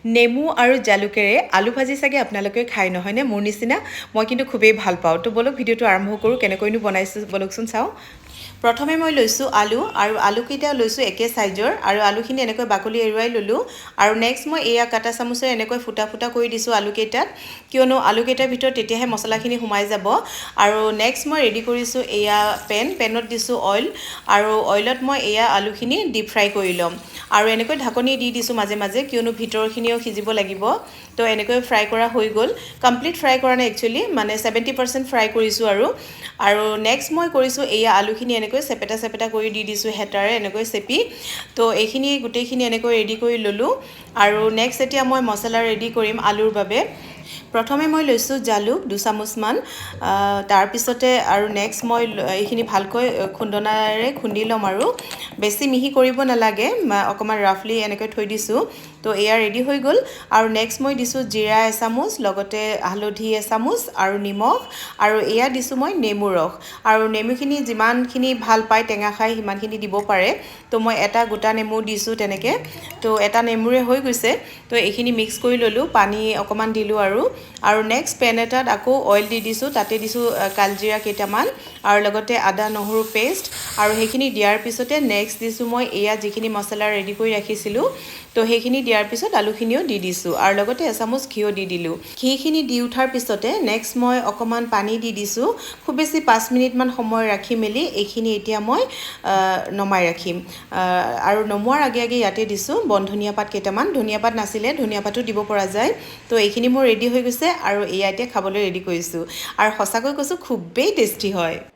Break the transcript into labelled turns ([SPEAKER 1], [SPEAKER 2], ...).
[SPEAKER 1] নেমু আৰু জালুকেৰে আলু ভাজি চাগে আপোনালোকে খাই নহয়নে মোৰ নিচিনা মই কিন্তু খুবেই ভাল পাওঁ তো বলক ভিডিঅ'টো আৰম্ভ কৰোঁ কেনেকৈনো বনাইছোঁ বলকচোন চাওঁ প্ৰথমে মই লৈছোঁ আলু আৰু আলুকেইটা লৈছোঁ একে সাইজৰ আৰু আলুখিনি এনেকৈ বাকলি এৰুৱাই ল'লোঁ আৰু নেক্সট মই এয়া কাটা চামুচেৰে এনেকৈ ফুটা ফুটা কৰি দিছোঁ আলুকেইটাত কিয়নো আলুকেইটাৰ ভিতৰত তেতিয়াহে মছলাখিনি সোমাই যাব আৰু নেক্সট মই ৰেডি কৰিছোঁ এয়া পেনত দিছোঁ অইল আৰু অইলত মই এয়া আলুখিনি ডিপ ফ্ৰাই কৰি ল'ম আৰু এনেকৈ ঢাকনি দি দিছোঁ মাজে মাজে কিয়নো ভিতৰখিনিও সিজিব লাগিব তো এনেকৈ ফ্ৰাই কৰা হৈ গ'ল কমপ্লিট ফ্ৰাই কৰা নাই একচুৱেলি মানে 70% ফ্ৰাই কৰিছোঁ আৰু নেক্সট মই কৰিছোঁ এয়া আলুখিনি এনেকৈ চেপেটা কৰি দি দিছোঁ হেতাৰে এনেকৈ চেপি তো এইখিনি গোটেইখিনি এনেকৈ ৰেডি কৰি ল'লোঁ আৰু নেক্সট এতিয়া মই মছলা ৰেডি কৰিম আলুৰ বাবে প্ৰথমে মই লৈছোঁ জালুক 2 চামুচমান তাৰপিছতে আৰু নেক্সট মই এইখিনি ভালকৈ খুন্দনাৰে খুন্দি ল'ম আৰু বেছি মিহি কৰিব নালাগে অকণমান ৰাফলি এনেকৈ থৈ দিছোঁ তো এয়া ৰেডি হৈ গ'ল আৰু নেক্সট মই দিছোঁ জিৰা এচামুচ লগতে হালধি এচামুচ আৰু নিমখ আৰু এয়া দিছোঁ মই নেমু ৰস আৰু নেমুখিনি যিমানখিনি ভাল পায় টেঙা খাই সিমানখিনি দিব পাৰে তো মই এটা গোটা নেমু দিছোঁ তেনেকৈ তো এটা নেমুৰে হৈ গৈছে তো এইখিনি মিক্স কৰি ল'লোঁ পানী অকণমান দিলোঁ আৰু নেক্সট পেন এটাত আকৌ অইল দি দিছোঁ তাতে দিছোঁ কালজিৰা কেইটামান আৰু লগতে আদা নহৰু পেষ্ট আৰু সেইখিনি দিয়াৰ পিছতে নেক্সট দিছোঁ মই এয়া যিখিনি মছলা ৰেডি কৰি ৰাখিছিলোঁ তো সেইখিনি দিয়াৰ পিছত আলুখিনিও দি দিছোঁ আৰু লগতে এচামুচ ঘিও দি দিলোঁ ঘিখিনি দি উঠাৰ পিছতে নেক্সট মই অকণমান পানী দি দিছোঁ খুব বেছি 5 মিনিটমান সময় ৰাখি মেলি এইখিনি এতিয়া মই নমাই ৰাখিম আৰু নমোৱাৰ আগে আগে ইয়াতে দিছোঁ বন ধনিয়া পাত কেইটামান ধনিয়া পাত নাছিলে ধনিয়া পাতো দিব পৰা যায় তো এইখিনি মোৰ ৰেডি হৈ গৈছে আৰু এয়া এতিয়া খাবলৈ ৰেডি কৰিছোঁ আৰু সঁচাকৈ কৈছোঁ খুবেই টেষ্টি হয়